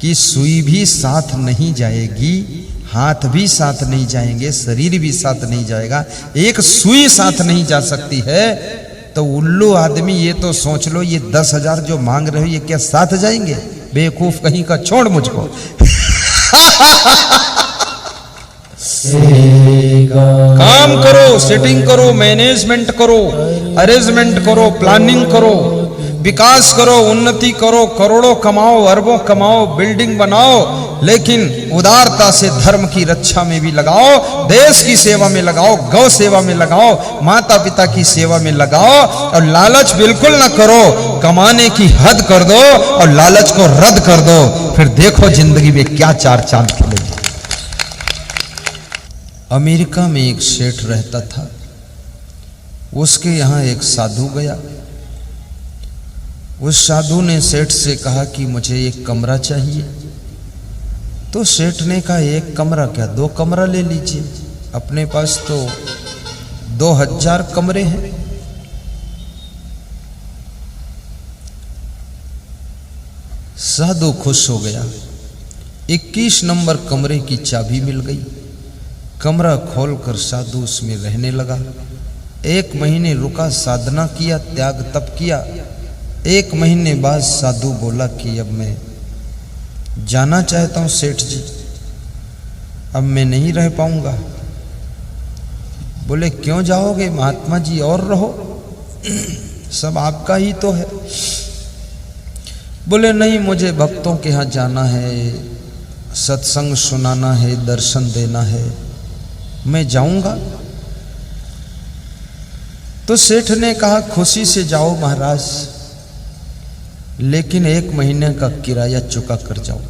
कि सुई भी साथ नहीं जाएगी, हाथ भी साथ नहीं जाएंगे, शरीर भी साथ नहीं जाएगा, एक सुई साथ नहीं जा सकती है। तो उल्लू आदमी ये तो सोच लो, ये 10,000 जो मांग रहे हो ये क्या साथ जाएंगे? बेवकूफ कहीं का, छोड़ मुझको। काम करो, सेटिंग करो, मैनेजमेंट करो, अरेंजमेंट करो, प्लानिंग करो, विकास करो, उन्नति करो, करोड़ों कमाओ, अरबों कमाओ, बिल्डिंग बनाओ, लेकिन उदारता से धर्म की रक्षा में भी लगाओ, देश की सेवा में लगाओ, गौ सेवा में लगाओ, माता पिता की सेवा में लगाओ। और लालच बिल्कुल ना करो, कमाने की हद कर दो और लालच को रद्द कर दो, फिर देखो जिंदगी में क्या चार चांद खुलेगी। अमेरिका में एक सेठ रहता था, उसके यहाँ एक साधु गया। उस साधु ने सेठ से कहा कि मुझे एक कमरा चाहिए। तो सेठ ने कहा एक कमरा क्या, 2 कमरा ले लीजिए, अपने पास तो 2000 कमरे हैं। साधु खुश हो गया, 21 नंबर कमरे की चाबी मिल गई। कमरा खोलकर साधु उसमें रहने लगा। 1 महीने रुका, साधना किया, त्याग तप किया। 1 महीने बाद साधु बोला कि अब मैं जाना चाहता हूं सेठ जी, अब मैं नहीं रह पाऊंगा। बोले क्यों जाओगे महात्मा जी, और रहो, सब आपका ही तो है। बोले नहीं, मुझे भक्तों के यहाँ जाना है, सत्संग सुनाना है, दर्शन देना है, मैं जाऊंगा। तो सेठ ने कहा खुशी से जाओ महाराज, लेकिन 1 महीने का किराया चुका कर जाओ।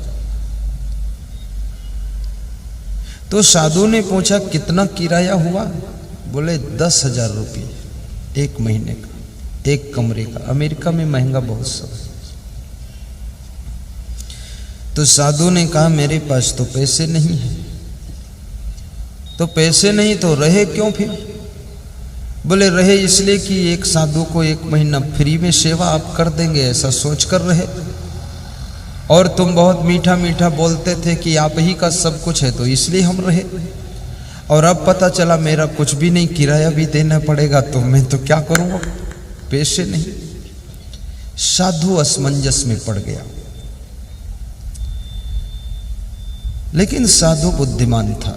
तो साधु ने पूछा कितना किराया हुआ? बोले 10,000 रुपये 1 महीने का, 1 कमरे का। अमेरिका में महंगा बहुत सब। तो साधु ने कहा मेरे पास तो पैसे नहीं है। तो पैसे नहीं तो रहे क्यों फिर? बोले रहे इसलिए कि एक साधु को 1 महीना फ्री में सेवा आप कर देंगे, ऐसा सोच कर रहे। और तुम बहुत मीठा मीठा बोलते थे कि आप ही का सब कुछ है, तो इसलिए हम रहे। और अब पता चला मेरा कुछ भी नहीं, किराया भी देना पड़ेगा, तो मैं तो क्या करूँगा, पैसे नहीं। साधु असमंजस में पड़ गया। लेकिन साधु बुद्धिमान था।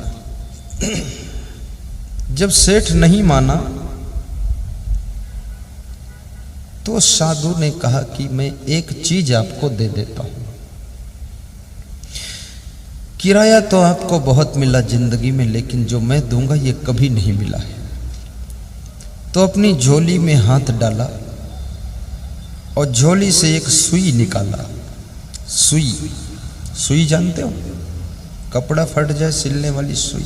जब सेठ नहीं माना तो साधु ने कहा कि मैं एक चीज आपको दे देता हूं। किराया तो आपको बहुत मिला जिंदगी में, लेकिन जो मैं दूंगा ये कभी नहीं मिला है। तो अपनी झोली में हाथ डाला और झोली से एक सुई निकाला। सुई जानते हो, कपड़ा फट जाए सिलने वाली सुई।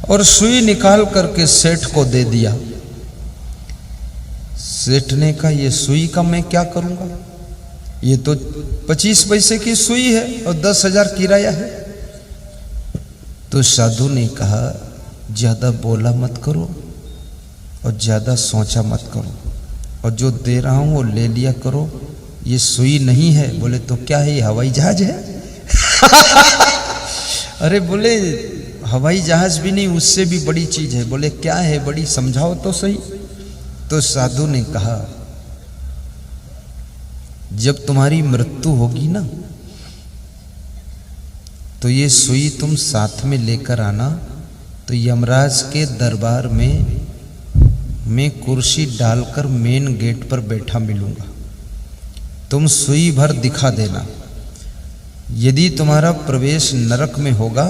और सुई निकाल करके सेठ को दे दिया। सेठ ने कहा ये सुई का मैं क्या करूंगा, ये तो 25 पैसे की सुई है और 10,000 किराया है। तो साधु ने कहा ज्यादा बोला मत करो और ज्यादा सोचा मत करो, और जो दे रहा हूं वो ले लिया करो। ये सुई नहीं है। बोले तो क्या है, ये हवाई जहाज है? अरे बोले हवाई जहाज भी नहीं, उससे भी बड़ी चीज है। बोले क्या है बड़ी, समझाओ तो सही। तो साधु ने कहा जब तुम्हारी मृत्यु होगी ना, तो ये सुई तुम साथ में लेकर आना। तो यमराज के दरबार में मैं कुर्सी डालकर मेन गेट पर बैठा मिलूंगा, तुम सुई भर दिखा देना। यदि तुम्हारा प्रवेश नरक में होगा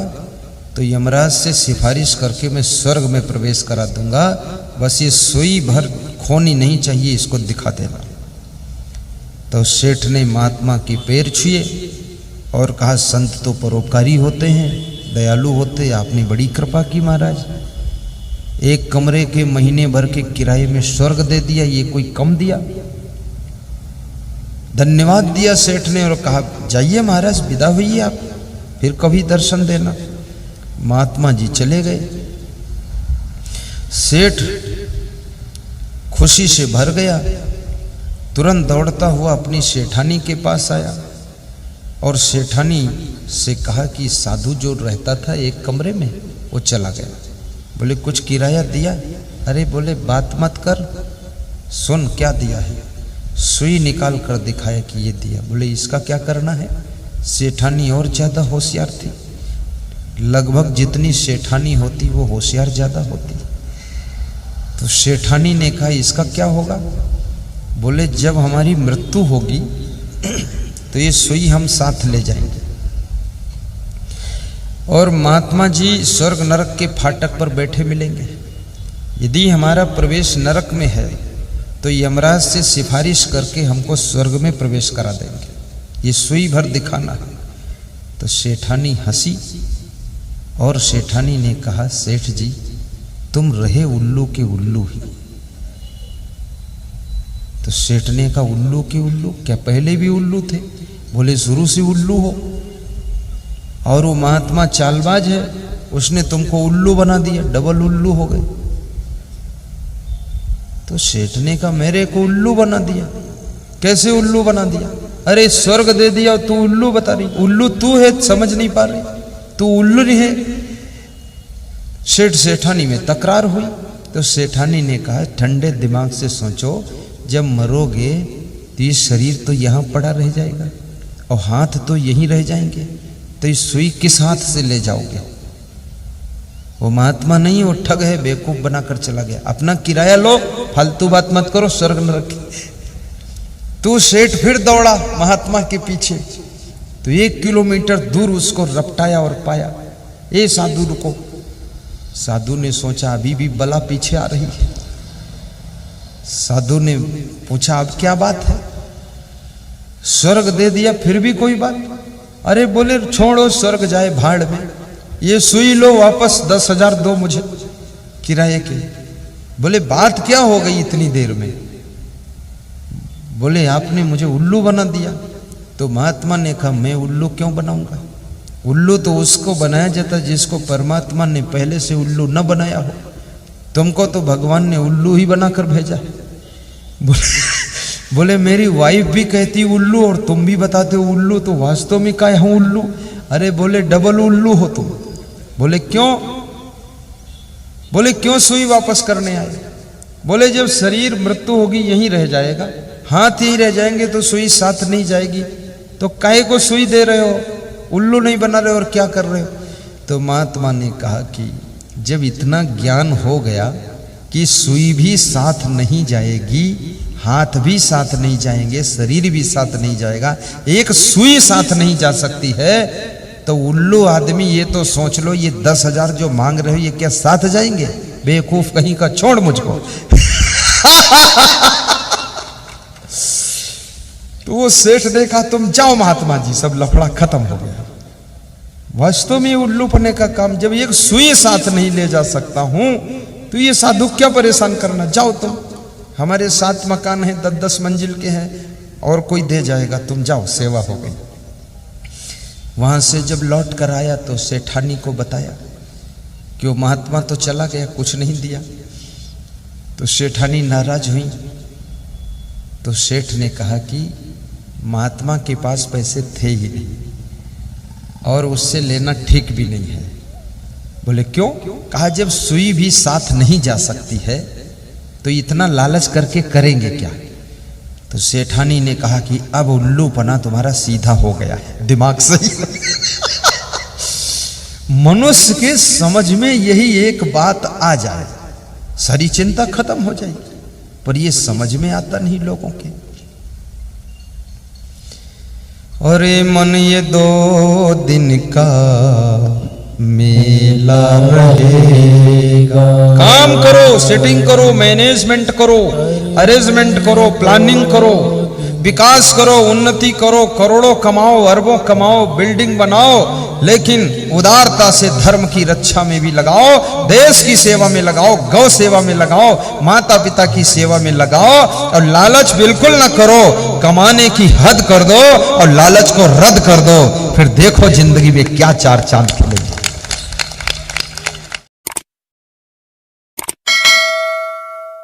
तो यमराज से सिफारिश करके मैं स्वर्ग में प्रवेश करा दूंगा, बस ये सुई भर खोनी नहीं चाहिए, इसको दिखा देना। तो सेठ ने महात्मा की पैर छुए और कहा संत तो परोपकारी होते हैं, दयालु होते हैं, आपने बड़ी कृपा की महाराज। 1 कमरे के महीने भर के किराए में स्वर्ग दे दिया, ये कोई कम दिया? धन्यवाद दिया सेठ ने और कहा जाइए महाराज, विदा हुई आप, फिर कभी दर्शन देना। महात्मा जी चले गए। सेठ खुशी से भर गया, तुरंत दौड़ता हुआ अपनी सेठानी के पास आया। और सेठानी से कहा कि साधु जो रहता था एक कमरे में वो चला गया। बोले कुछ किराया दिया? अरे बोले बात मत कर, सुन क्या दिया है। सुई निकाल कर दिखाया कि ये दिया। बोले इसका क्या करना है? सेठानी और ज्यादा होशियार थी, लगभग जितनी सेठानी होती वो होशियार ज्यादा होती। तो सेठानी ने कहा इसका क्या होगा? बोले जब हमारी मृत्यु होगी तो ये सुई हम साथ ले जाएंगे और महात्मा जी स्वर्ग नरक के फाटक पर बैठे मिलेंगे। यदि हमारा प्रवेश नरक में है तो यमराज से सिफारिश करके हमको स्वर्ग में प्रवेश करा देंगे, ये सुई भर दिखाना है। तो सेठानी हंसी और सेठानी ने कहा सेठ जी तुम रहे उल्लू के उल्लू ही। तो सेठ ने कहा उल्लू के उल्लू? क्या पहले भी उल्लू थे? बोले शुरू से उल्लू हो, और वो महात्मा चालबाज है, उसने तुमको उल्लू बना दिया, डबल उल्लू हो गए। तो सेठ ने कहा मेरे को उल्लू बना दिया? कैसे उल्लू बना दिया? अरे स्वर्ग दे दिया और तू उल्लू बता रही? उल्लू तू है, समझ नहीं पा रही, तू उल्लू नहीं है। सेठ सेठानी में तकरार हुई। तो सेठानी ने कहा ठंडे दिमाग से सोचो, जब मरोगे तो ये शरीर तो यहाँ पड़ा रह जाएगा और हाथ तो यहीं रह जाएंगे, तो ये सुई किस हाथ से ले जाओगे? वो महात्मा नहीं, वो ठग है, बेवकूफ बनाकर चला गया। अपना किराया लो, फालतू बात मत करो, स्वर्ग न रखी। तू सेठ फिर दौड़ा महात्मा के पीछे, तो 1 किलोमीटर दूर उसको रपटाया और पाया। ए साधु रुको। साधु ने सोचा अभी भी बला पीछे आ रही है। साधु ने पूछा अब क्या बात है? स्वर्ग दे दिया फिर भी कोई बात? अरे बोले छोड़ो, स्वर्ग जाए भाड़ में, ये सुई लो वापस 10,000 दो मुझे किराए के। बोले बात क्या हो गई इतनी देर में? बोले आपने मुझे उल्लू बना दिया। तो महात्मा ने कहा मैं उल्लू क्यों बनाऊंगा? उल्लू तो उसको बनाया जाता जिसको परमात्मा ने पहले से उल्लू न बनाया हो। तुमको तो भगवान ने उल्लू ही बनाकर भेजा। बोले मेरी वाइफ भी कहती उल्लू और तुम भी बताते हो उल्लू, तो वास्तव में क्या हूं उल्लू? अरे बोले डबल उल्लू हो तुम। बोले क्यों? बोले क्यों सुई वापस करने आए? बोले जब शरीर मृत्यु होगी यहीं रह जाएगा, हाथ ही रह जाएंगे तो सुई साथ नहीं जाएगी, तो काहे को सुई दे रहे हो? उल्लू नहीं बना रहे और क्या कर रहे हो? तो महात्मा ने कहा कि जब इतना ज्ञान हो गया कि सुई भी साथ नहीं जाएगी, हाथ भी साथ नहीं जाएंगे, शरीर भी साथ नहीं जाएगा, एक सुई साथ नहीं जा सकती है, तो उल्लू आदमी ये तो सोच लो ये 10,000 जो मांग रहे हो ये क्या साथ जाएंगे? बेवकूफ कहीं का, छोड़ मुझको। तो वो सेठ ने कहा तुम जाओ महात्मा जी, सब लफड़ा खत्म हो गया। वास्तव में उल्लू पने का काम, जब एक सुई साथ नहीं ले जा सकता हूं तो ये साधु क्या परेशान करना? जाओ तुम, हमारे 7 मकान हैं, 10-10 मंजिल के हैं, और कोई दे जाएगा, तुम जाओ, सेवा हो गई। वहां से जब लौट कर आया तो सेठानी को बताया कि वो महात्मा तो चला गया, कुछ नहीं दिया। तो सेठानी नाराज हुई। तो सेठ ने कहा कि महात्मा के पास पैसे थे ही नहीं और उससे लेना ठीक भी नहीं है। बोले क्यों? कहा जब सुई भी साथ नहीं जा सकती है तो इतना लालच करके करेंगे क्या? तो सेठानी ने कहा कि अब उल्लूपना तुम्हारा सीधा हो गया है, दिमाग सही। मनुष्य के समझ में यही एक बात आ जाए, सारी चिंता खत्म हो जाएगी, पर ये समझ में आता नहीं लोगों के। अरे मन ये 2 दिन का मेला रहेगा। काम करो, सेटिंग करो, मैनेजमेंट करो, अरेंजमेंट करो, प्लानिंग करो, विकास करो, उन्नति करो, करोड़ों कमाओ, अरबों कमाओ, बिल्डिंग बनाओ, लेकिन उदारता से धर्म की रक्षा में भी लगाओ, देश की सेवा में लगाओ, गौ सेवा में लगाओ, माता पिता की सेवा में लगाओ, और लालच बिल्कुल ना करो। कमाने की हद कर दो और लालच को रद्द कर दो, फिर देखो जिंदगी में क्या 4 चांद खिलेंगे।